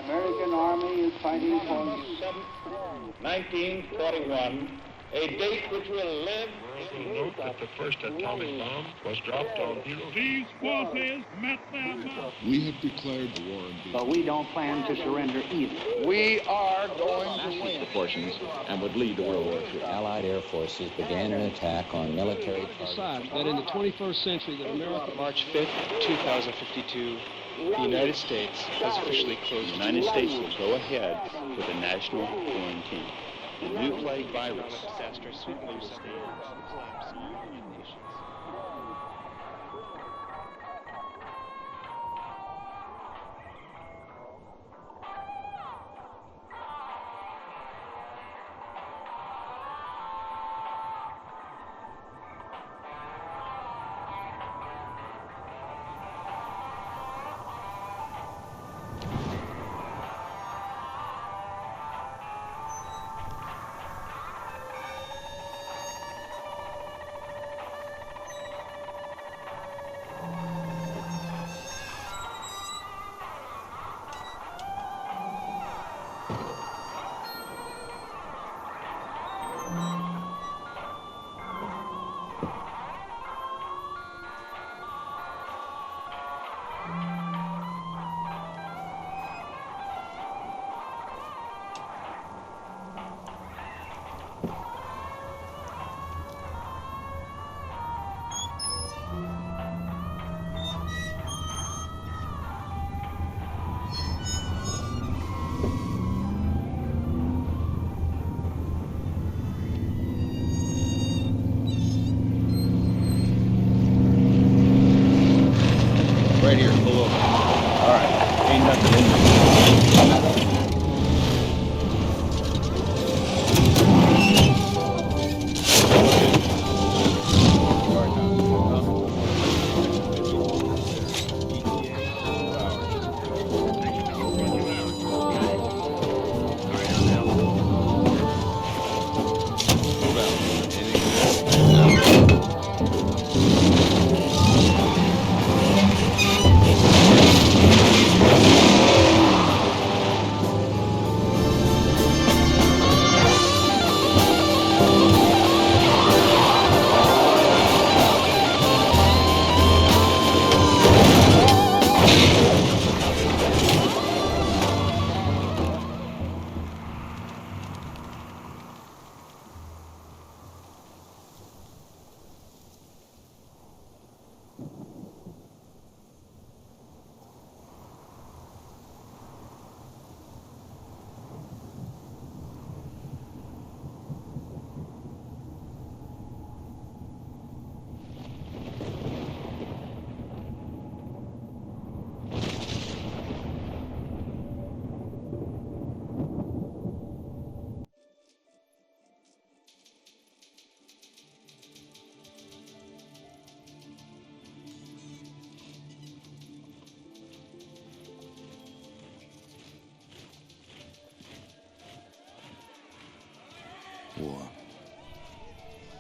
American Army is fighting for 1941, a date which will live. We'll note that the first atomic bomb was dropped on Hiroshima. These forces met their match. We have declared war on Vietnam. but we don't plan to surrender either. We are going to win. Proportions and would lead to World War III. Allied air forces began an attack on military Decide that in the 21st century that America... March 5th, 2052, the United States has officially closed. The United States will go ahead with a national quarantine. The new plague virus. Disaster certainly will stay in the collapse of the United Nations. Right here, pull over. All right, ain't nothing in there.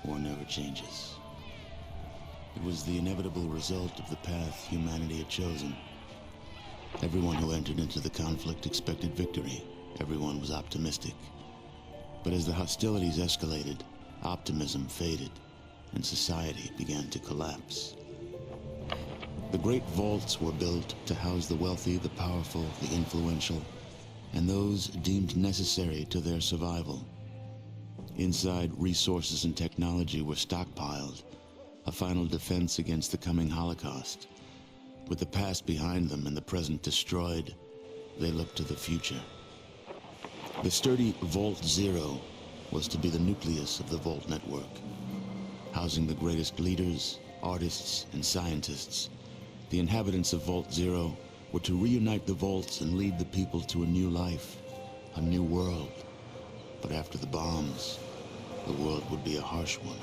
War never changes. It was the inevitable result of the path humanity had chosen. Everyone who entered into the conflict expected victory. Everyone was optimistic. But as the hostilities escalated, optimism faded, and society began to collapse. The great vaults were built to house the wealthy, the powerful, the influential, and those deemed necessary to their survival. Inside, resources and technology were stockpiled, a final defense against the coming Holocaust. With the past behind them and the present destroyed, they looked to the future. The sturdy Vault Zero was to be the nucleus of the Vault network, housing the greatest leaders, artists, and scientists. The inhabitants of Vault Zero were to reunite the vaults and lead the people to a new life, a new world. But after the bombs, the world would be a harsh one.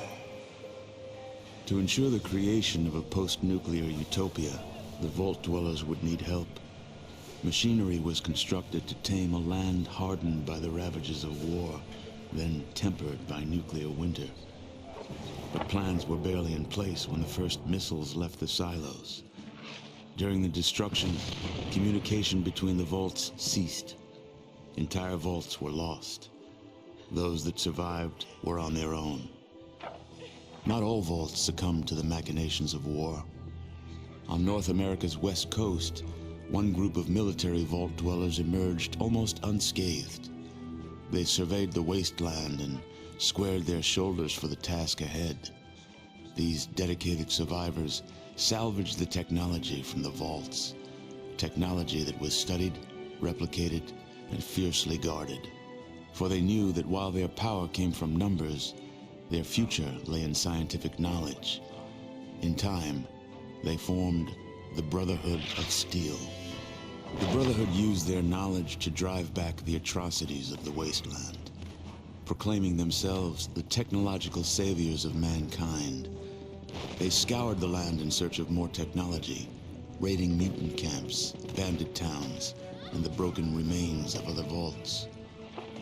To ensure the creation of a post-nuclear utopia, the Vault dwellers would need help. Machinery was constructed to tame a land hardened by the ravages of war, then tempered by nuclear winter. But plans were barely in place when the first missiles left the silos. During the destruction, communication between the vaults ceased. Entire vaults were lost. Those that survived were on their own. Not all vaults succumbed to the machinations of war. On North America's west coast, one group of military vault dwellers emerged almost unscathed. They surveyed the wasteland and squared their shoulders for the task ahead. These dedicated survivors salvaged the technology from the vaults, technology that was studied, replicated, and fiercely guarded. For they knew that while their power came from numbers, their future lay in scientific knowledge. In time, they formed the Brotherhood of Steel. The Brotherhood used their knowledge to drive back the atrocities of the wasteland. Proclaiming themselves the technological saviors of mankind, they scoured the land in search of more technology, raiding mutant camps, bandit towns, and the broken remains of other vaults.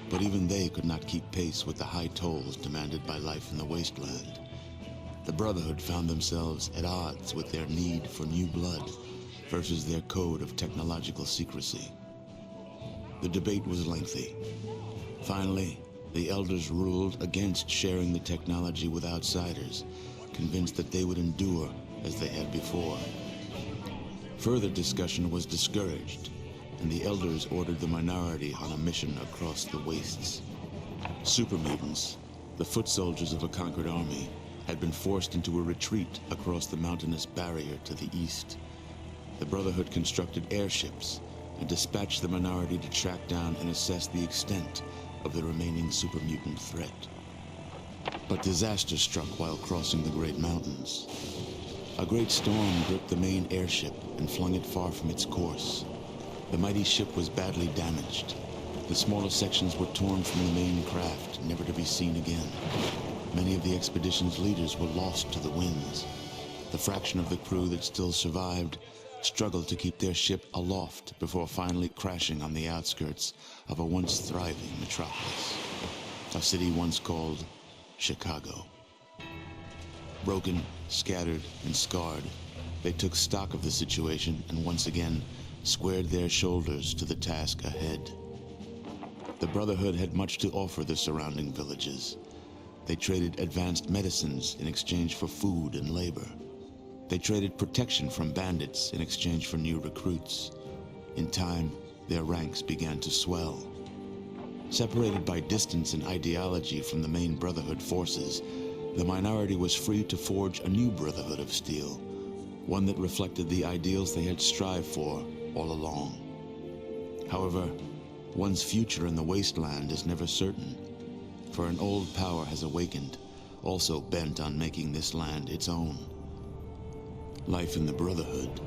But even they could not keep pace with the high tolls demanded by life in the wasteland. The Brotherhood found themselves at odds with their need for new blood versus their code of technological secrecy. The debate was lengthy. Finally, the elders ruled against sharing the technology with outsiders, convinced that they would endure as they had before. Further discussion was discouraged, and the elders ordered the minority on a mission across the wastes. Super mutants, the foot soldiers of a conquered army, had been forced into a retreat across the mountainous barrier to the east. The Brotherhood constructed airships and dispatched the minority to track down and assess the extent of the remaining super mutant threat. But disaster struck while crossing the Great Mountains. A great storm gripped the main airship and flung it far from its course. The mighty ship was badly damaged. The smaller sections were torn from the main craft, never to be seen again. Many of the expedition's leaders were lost to the winds. The fraction of the crew that still survived struggled to keep their ship aloft before finally crashing on the outskirts of a once thriving metropolis, a city once called Chicago. Broken, scattered, and scarred, they took stock of the situation and once again squared their shoulders to the task ahead. The Brotherhood had much to offer the surrounding villages. They traded advanced medicines in exchange for food and labor. They traded protection from bandits in exchange for new recruits. In time, their ranks began to swell. Separated by distance and ideology from the main Brotherhood forces, the minority was free to forge a new Brotherhood of Steel, one that reflected the ideals they had strived for all along. However, one's future in the wasteland is never certain, for an old power has awakened, also bent on making this land its own. Life in the Brotherhood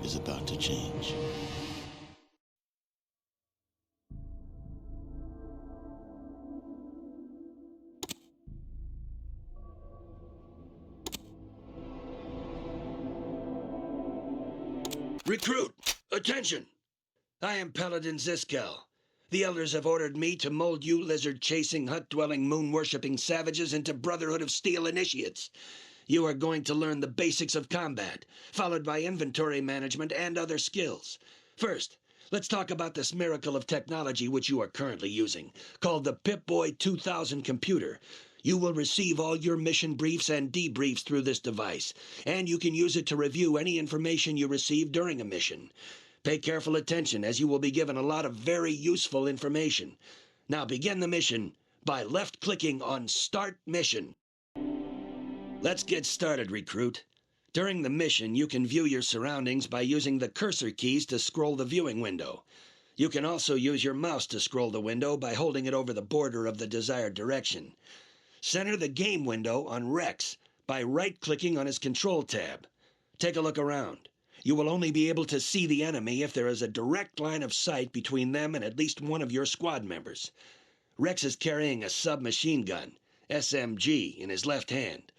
is about to change. Recruit! Attention! I am Paladin Ziskel. The elders have ordered me to mold you lizard-chasing, hut-dwelling, moon-worshipping savages into Brotherhood of Steel initiates. You are going to learn the basics of combat, followed by inventory management and other skills. First, let's talk about this miracle of technology which you are currently using, called the Pip-Boy 2000 computer. You will receive all your mission briefs and debriefs through this device, and you can use it to review any information you receive during a mission. Pay careful attention, as you will be given a lot of very useful information. Now begin the mission by left-clicking on Start Mission. Let's get started, Recruit. During the mission, you can view your surroundings by using the cursor keys to scroll the viewing window. You can also use your mouse to scroll the window by holding it over the border of the desired direction. Center the game window on Rex by right-clicking on his control tab. Take a look around. You will only be able to see the enemy if there is a direct line of sight between them and at least one of your squad members. Rex is carrying a submachine gun, SMG, in his left hand.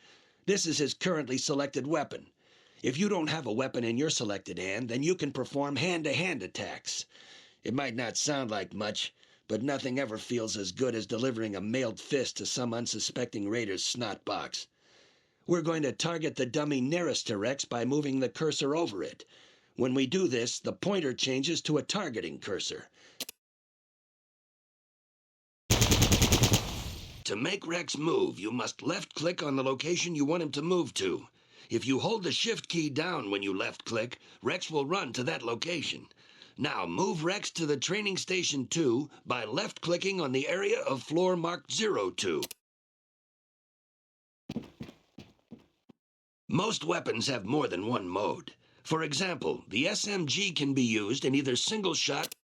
This is his currently selected weapon. If you don't have a weapon in your selected hand, then you can perform hand-to-hand attacks. It might not sound like much, but nothing ever feels as good as delivering a mailed fist to some unsuspecting raider's snot box. We're going to target the dummy nearest to Rex by moving the cursor over it. When we do this, the pointer changes to a targeting cursor. To make Rex move, you must left-click on the location you want him to move to. If you hold the Shift key down when you left-click, Rex will run to that location. Now move Rex to the Training Station 2 by left-clicking on the area of floor marked 02. Most weapons have more than one mode. For example, the SMG can be used in either single shot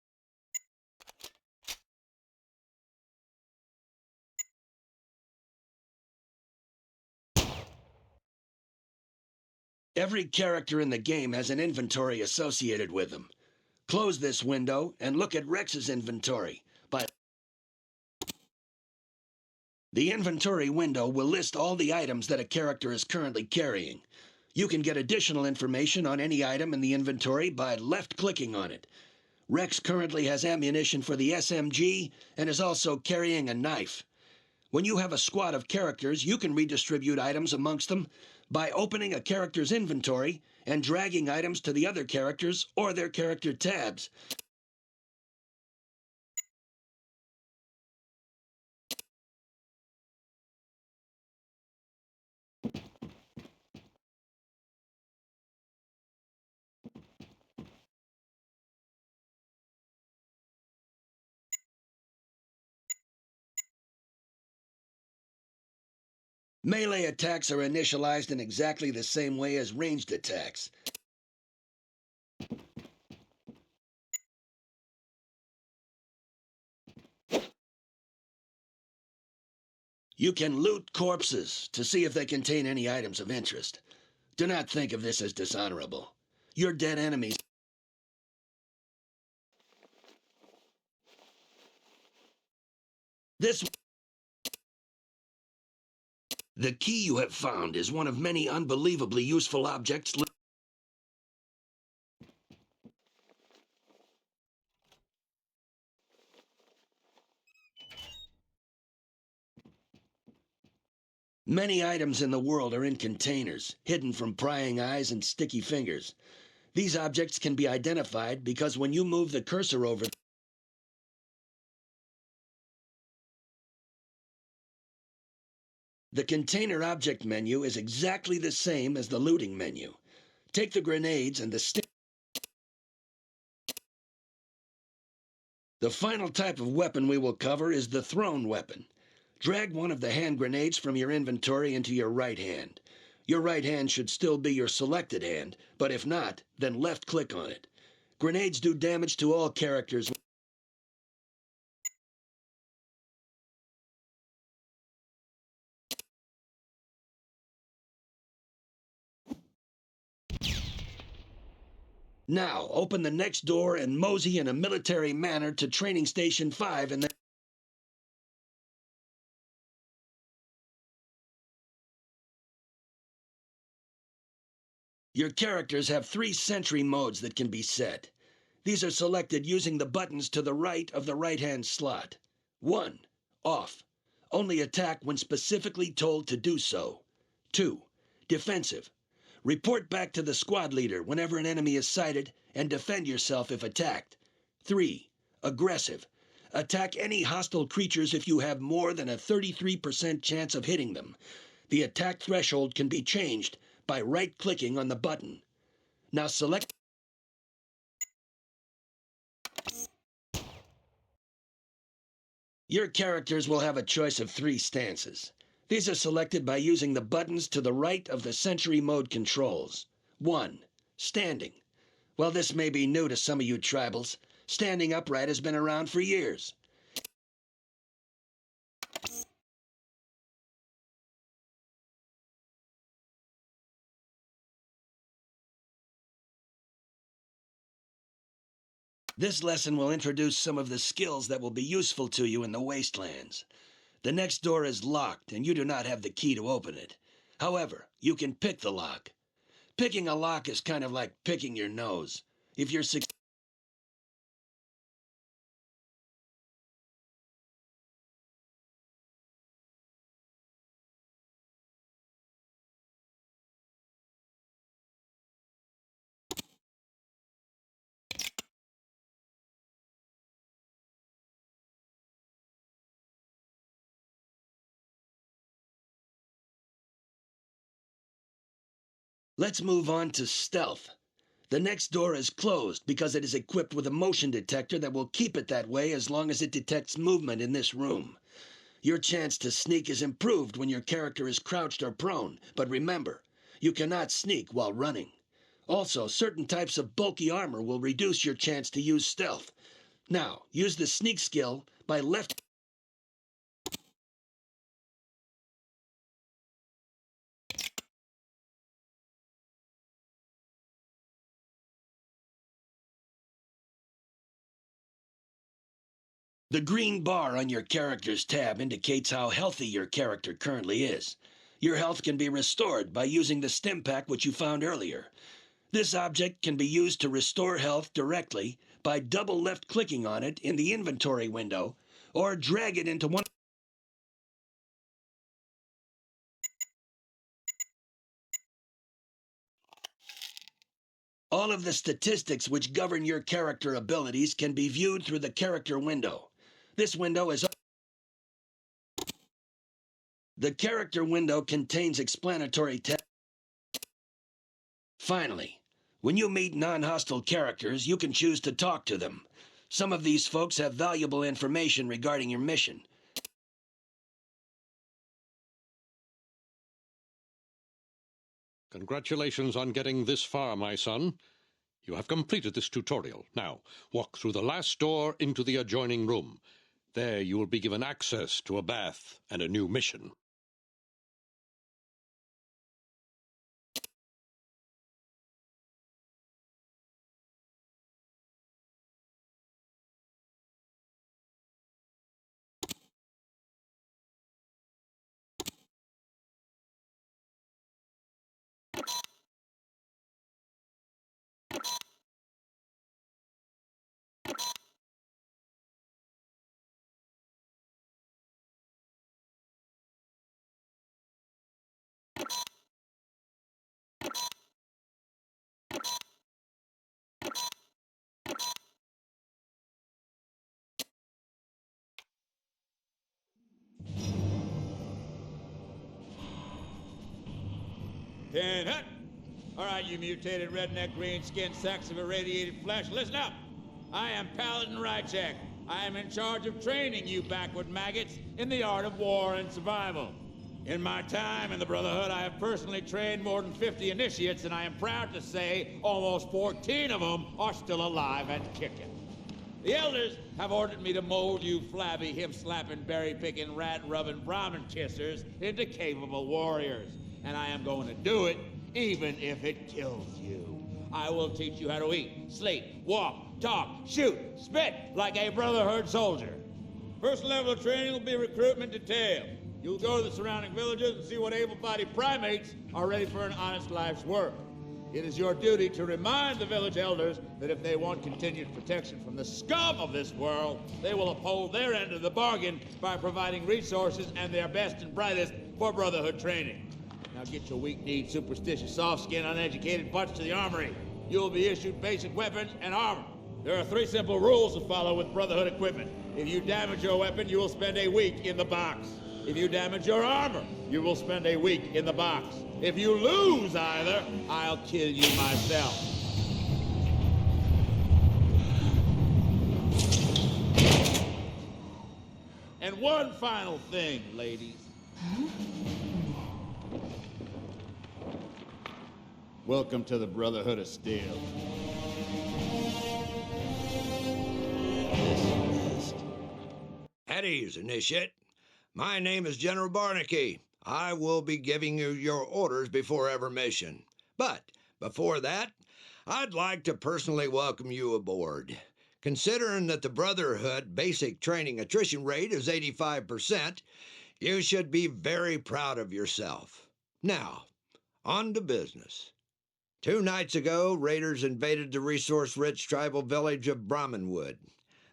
Every character in the game has an inventory associated with them. Close this window and look at Rex's inventory. The inventory window will list all the items that a character is currently carrying. You can get additional information on any item in the inventory by left-clicking on it. Rex currently has ammunition for the SMG and is also carrying a knife. When you have a squad of characters, you can redistribute items amongst them by opening a character's inventory and dragging items to the other characters or their character tabs. Melee attacks are initialized in exactly the same way as ranged attacks. You can loot corpses to see if they contain any items of interest. Do not think of this as dishonorable. Your dead enemies. The key you have found is one of many unbelievably useful objects. Many items in the world are in containers, hidden from prying eyes and sticky fingers. These objects can be identified because when you move the cursor over the container object menu is exactly the same as the looting menu. Take the grenades and The final type of weapon we will cover is the thrown weapon. Drag one of the hand grenades from your inventory into your right hand. Your right hand should still be your selected hand, but if not, then left-click on it. Grenades do damage to all characters. Now, open the next door and mosey in a military manner to Training Station 5 and then Your characters have 3 sentry modes that can be set. These are selected using the buttons to the right of the right-hand slot. 1. Off. Only attack when specifically told to do so. 2. Defensive. Report back to the squad leader whenever an enemy is sighted and defend yourself if attacked. 3. Aggressive. Attack any hostile creatures if you have more than a 33% chance of hitting them. The attack threshold can be changed by right-clicking on the button. Now select Your characters will have a choice of 3 stances. These are selected by using the buttons to the right of the sentry mode controls. 1. Standing. Well, this may be new to some of you tribals. Standing upright has been around for years. This lesson will introduce some of the skills that will be useful to you in the wastelands. The next door is locked, and you do not have the key to open it. However, you can pick the lock. Picking a lock is kind of like picking your nose. If you're Let's move on to stealth. The next door is closed because it is equipped with a motion detector that will keep it that way as long as it detects movement in this room. Your chance to sneak is improved when your character is crouched or prone, but remember, you cannot sneak while running. Also, certain types of bulky armor will reduce your chance to use stealth. Now, use the sneak skill by left. The green bar on your character's tab indicates how healthy your character currently is. Your health can be restored by using the stim pack which you found earlier. This object can be used to restore health directly by double left clicking on it in the inventory window or drag it into one. All of the statistics which govern your character abilities can be viewed through the character window. This window is. The character window contains explanatory text. Finally, when you meet non-hostile characters, you can choose to talk to them. Some of these folks have valuable information regarding your mission. Congratulations on getting this far, my son. You have completed this tutorial. Now, walk through the last door into the adjoining room. There you will be given access to a bath and a new mission. Ten hut. All right, you mutated redneck green-skinned sacks of irradiated flesh, listen up. I am Paladin Rychek. I am in charge of training you backward maggots in the art of war and survival. In my time in the Brotherhood, I have personally trained more than 50 initiates, and I am proud to say almost 14 of them are still alive and kicking. The elders have ordered me to mold you flabby, hip-slapping, berry-picking, rat-rubbing Brahmin kissers into capable warriors. And I am going to do it, even if it kills you. I will teach you how to eat, sleep, walk, talk, shoot, spit like a Brotherhood soldier. First level of training will be recruitment detail. You'll go to the surrounding villages and see what able-bodied primates are ready for an honest life's work. It is your duty to remind the village elders that if they want continued protection from the scum of this world, they will uphold their end of the bargain by providing resources and their best and brightest for Brotherhood training. Now get your weak-kneed, superstitious, soft-skinned, uneducated butts to the armory. You will be issued basic weapons and armor. There are 3 simple rules to follow with Brotherhood equipment. If you damage your weapon, you will spend a week in the box. If you damage your armor, you will spend a week in the box. If you lose either, I'll kill you myself. And one final thing, ladies. Welcome to the Brotherhood of Steel. At ease, Initiate. My name is General Barnaky. I will be giving you your orders before every mission. But before that, I'd like to personally welcome you aboard. Considering that the Brotherhood basic training attrition rate is 85%, you should be very proud of yourself. Now, on to business. 2 nights ago, raiders invaded the resource-rich tribal village of Brahmanwood.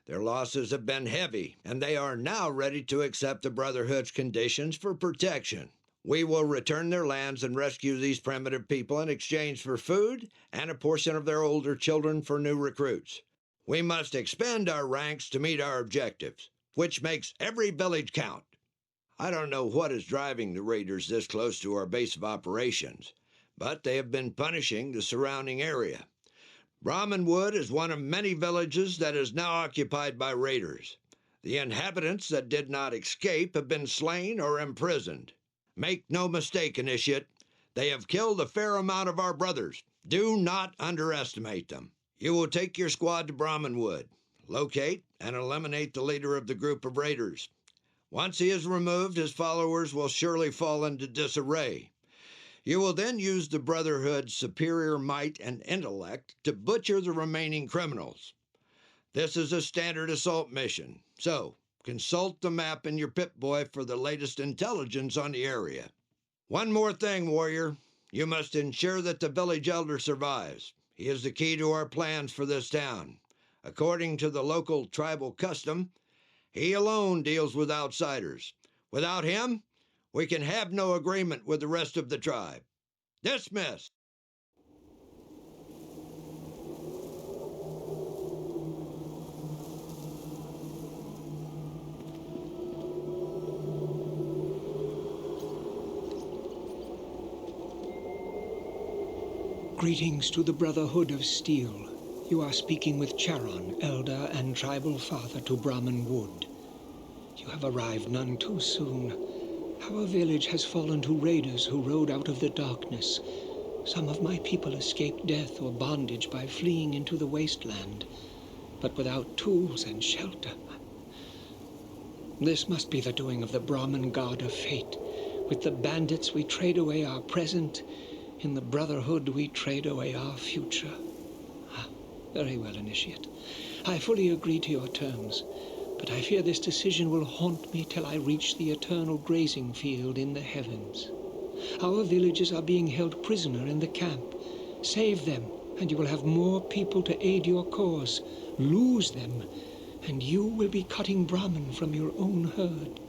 Their losses have been heavy, and they are now ready to accept the Brotherhood's conditions for protection. We will return their lands and rescue these primitive people in exchange for food and a portion of their older children for new recruits. We must expand our ranks to meet our objectives, which makes every village count. I don't know what is driving the raiders this close to our base of operations, but they have been punishing the surrounding area. Brahman Wood is one of many villages that is now occupied by raiders. The inhabitants that did not escape have been slain or imprisoned. Make no mistake, Initiate, they have killed a fair amount of our brothers. Do not underestimate them. You will take your squad to Brahman Wood, locate and eliminate the leader of the group of raiders. Once he is removed, his followers will surely fall into disarray. You will then use the Brotherhood's superior might and intellect to butcher the remaining criminals. This is a standard assault mission, so consult the map in your Pip-Boy for the latest intelligence on the area. One more thing, warrior. You must ensure that the village elder survives. He is the key to our plans for this town. According to the local tribal custom, he alone deals with outsiders. Without him, we can have no agreement with the rest of the tribe. Dismiss! Greetings to the Brotherhood of Steel. You are speaking with Charon, elder and tribal father to Brahman Wood. You have arrived none too soon. Our village has fallen to raiders who rode out of the darkness. Some of my people escaped death or bondage by fleeing into the wasteland, but without tools and shelter. This must be the doing of the Brahmin god of fate. With the bandits we trade away our present. In the Brotherhood we trade away our future. Very well, Initiate. I fully agree to your terms, but I fear this decision will haunt me till I reach the eternal grazing field in the heavens. Our villages are being held prisoner in the camp. Save them, and you will have more people to aid your cause. Lose them, and you will be cutting Brahmin from your own herd.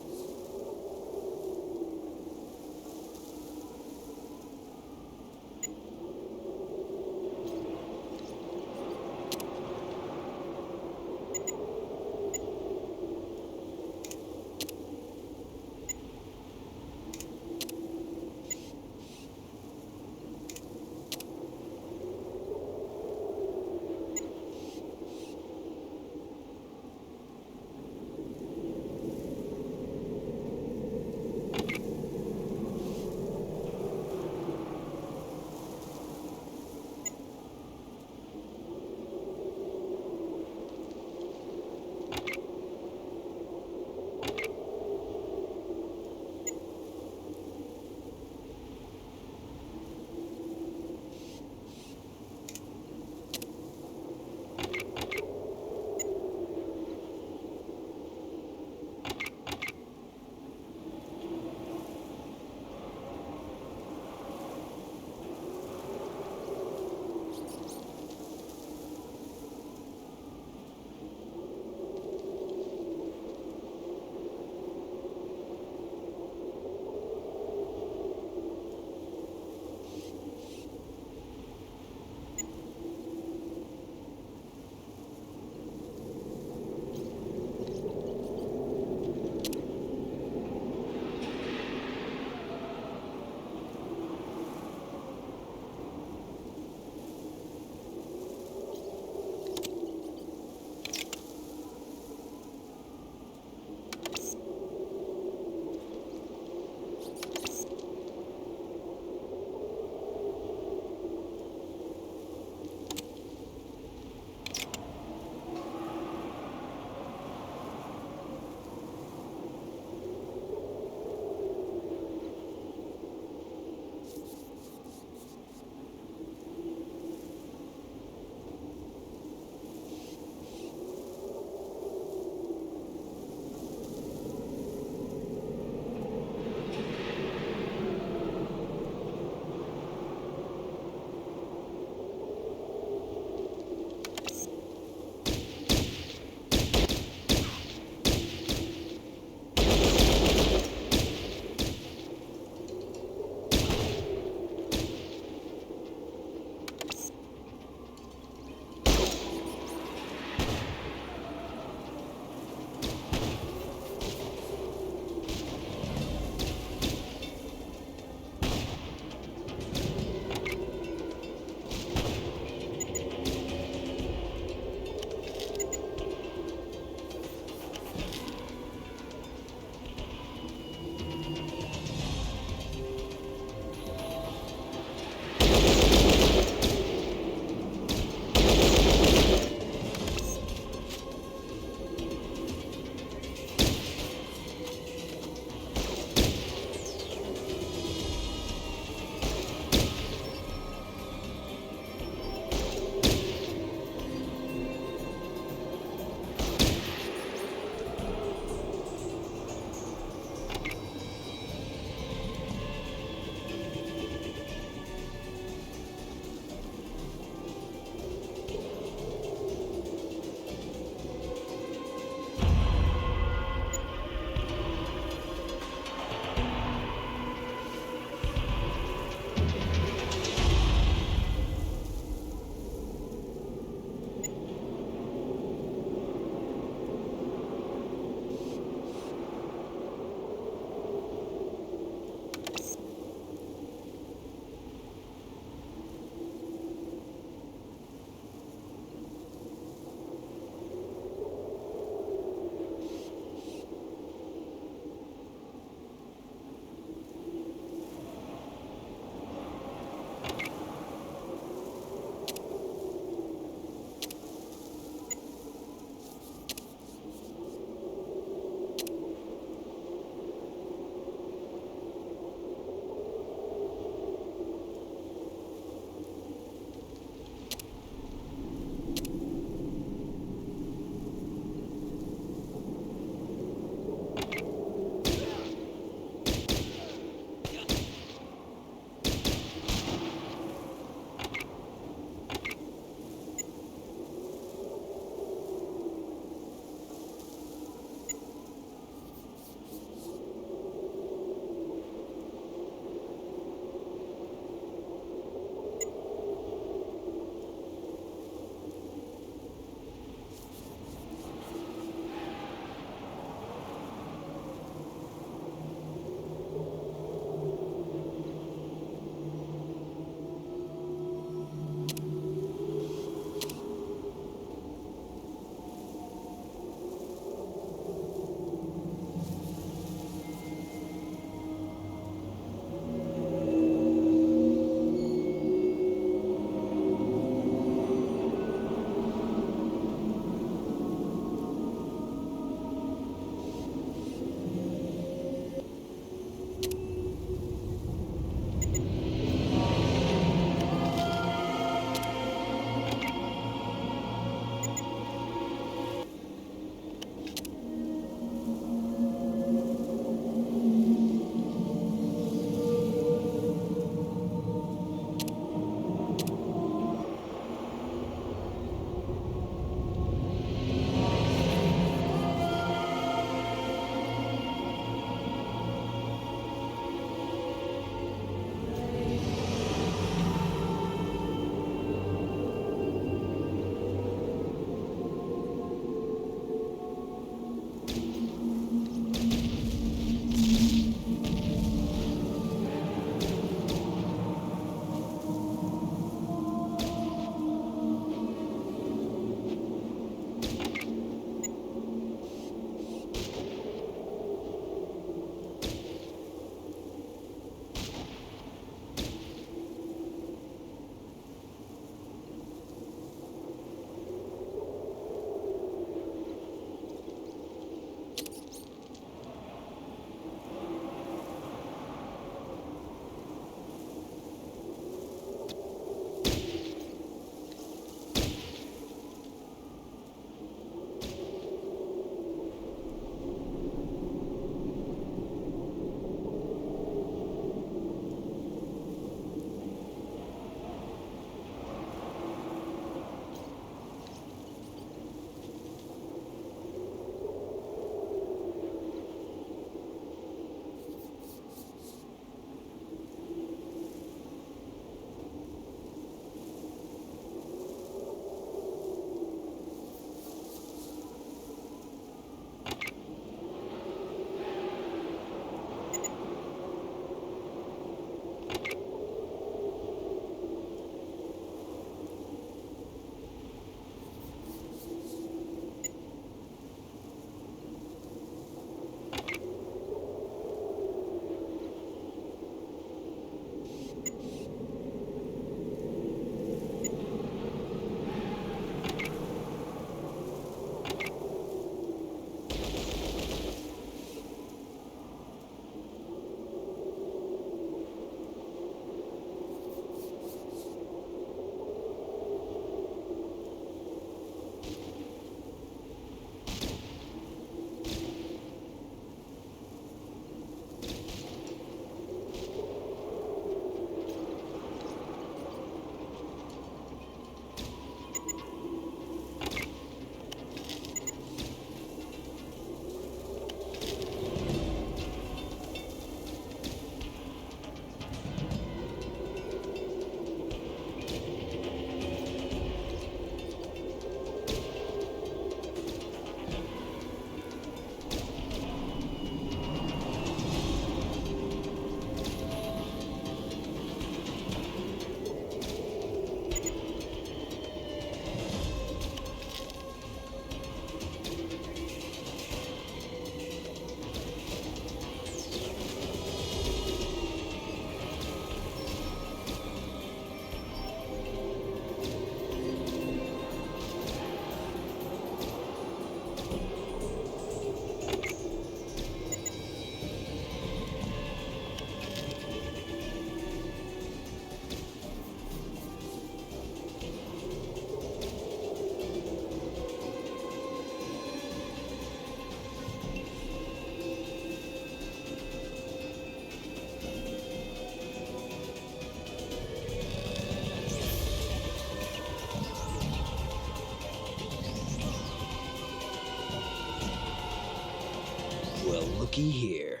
looky here.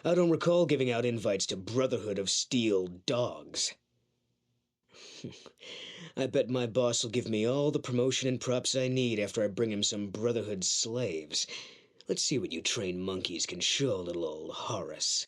I don't recall giving out invites to Brotherhood of Steel dogs. I bet my boss will give me all the promotion and props I need after I bring him some Brotherhood slaves. Let's see what you trained monkeys can show little old Horace.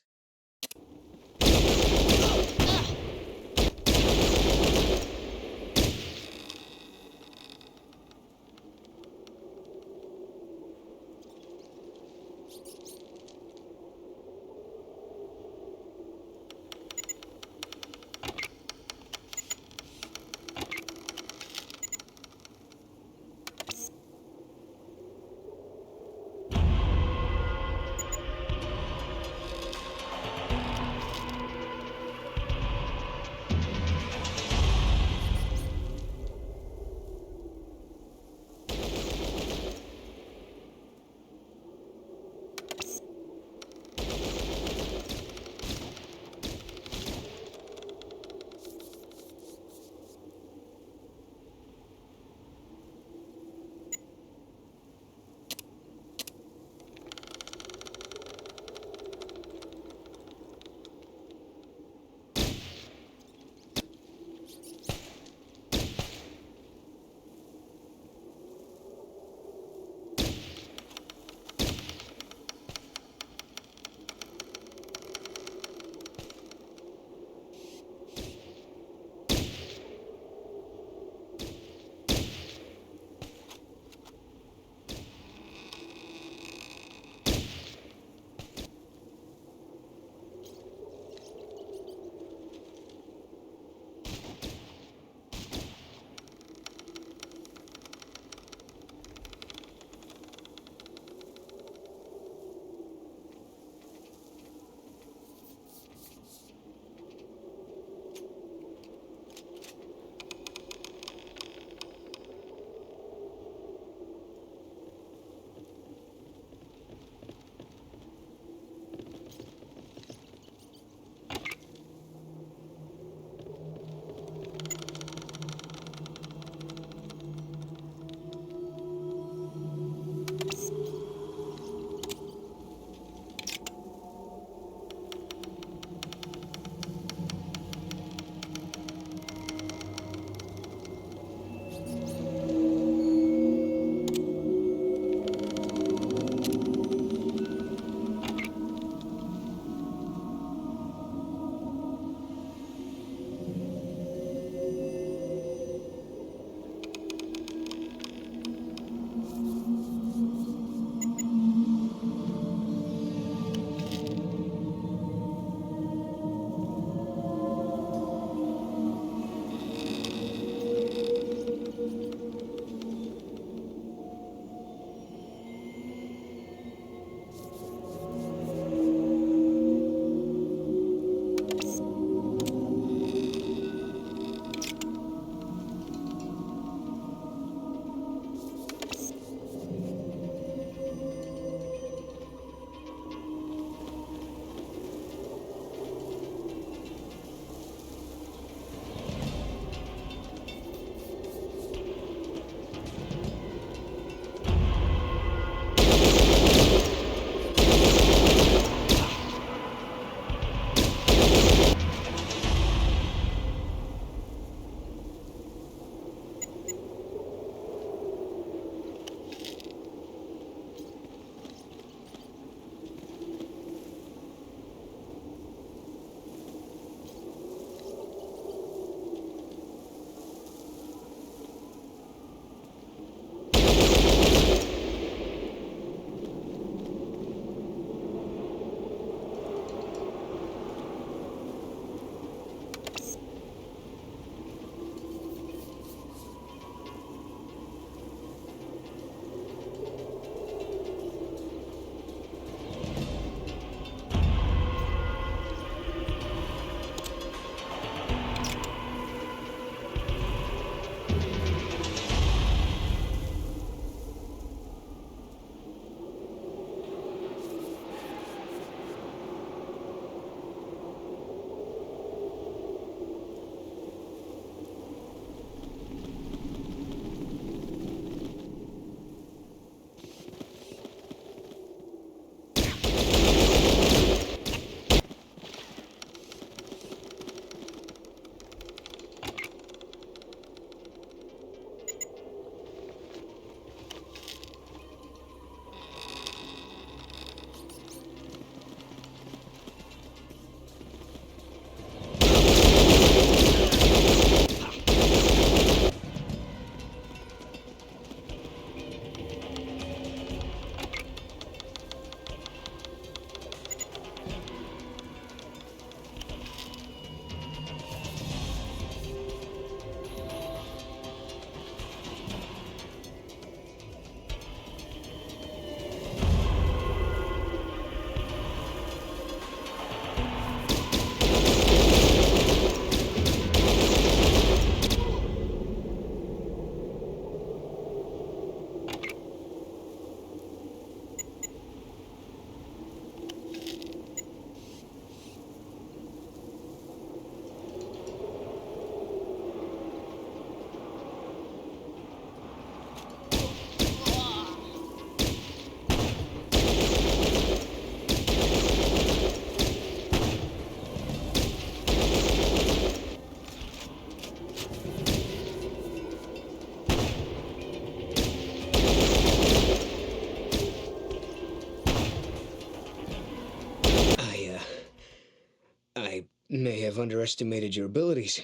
may have underestimated your abilities.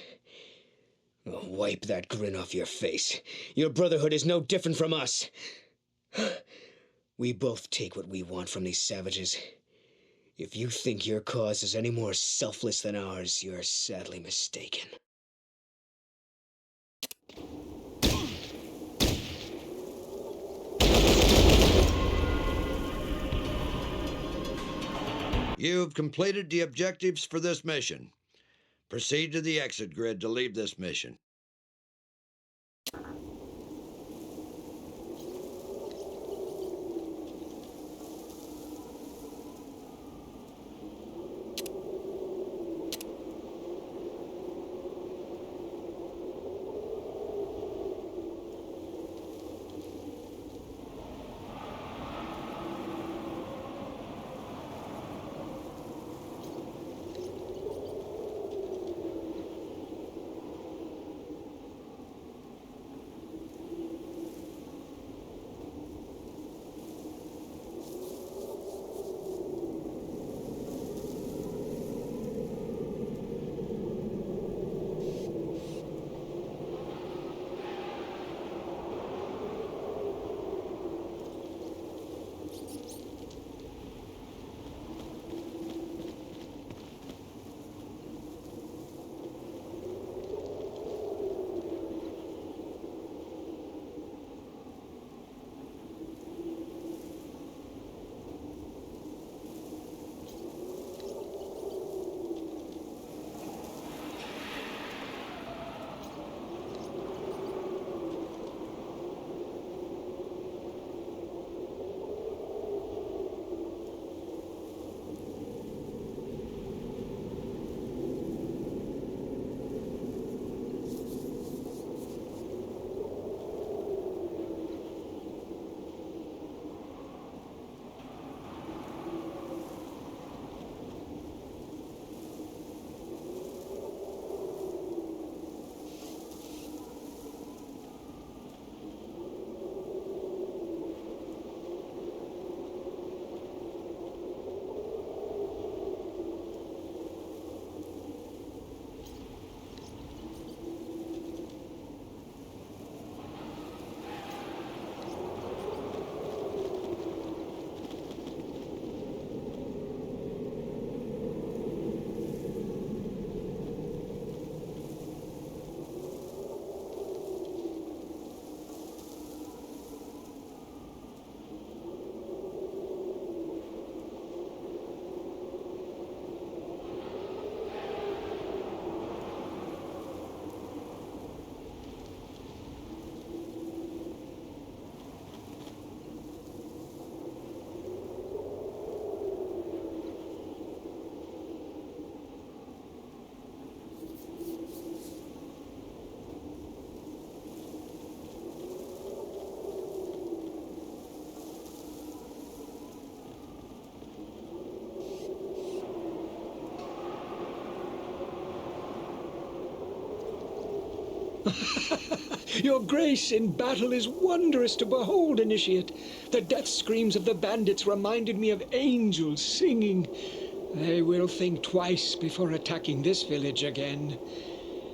Oh, wipe that grin off your face. Your Brotherhood is no different from us. We both take what we want from these savages. If you think your cause is any more selfless than ours, you're sadly mistaken. You've completed the objectives for this mission. Proceed to the exit grid to leave this mission. Your grace in battle is wondrous to behold, Initiate. The death screams of the bandits reminded me of angels singing. They will think twice before attacking this village again.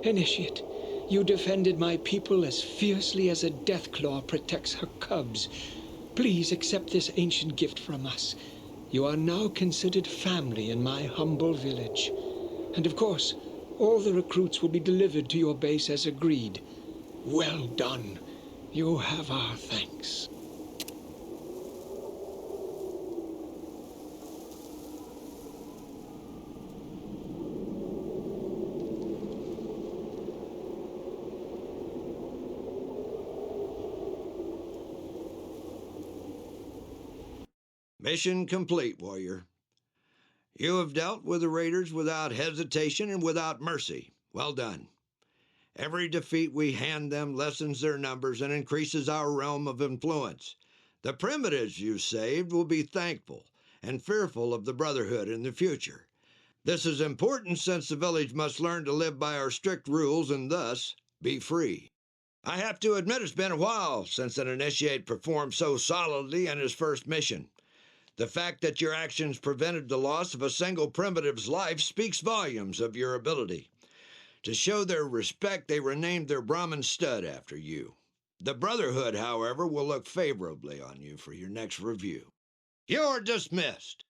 Initiate, you defended my people as fiercely as a deathclaw protects her cubs. Please accept this ancient gift from us. You are now considered family in my humble village. And of course, all the recruits will be delivered to your base as agreed. Well done. You have our thanks. Mission complete, warrior. You have dealt with the raiders without hesitation and without mercy. Well done. Every defeat we hand them lessens their numbers and increases our realm of influence. The primitives you saved will be thankful and fearful of the Brotherhood in the future. This is important since the village must learn to live by our strict rules and thus be free. I have to admit it's been a while since an initiate performed so solidly in his first mission. The fact that your actions prevented the loss of a single primitive's life speaks volumes of your ability. To show their respect, they renamed their Brahmin stud after you. The Brotherhood, however, will look favorably on you for your next review. You're dismissed.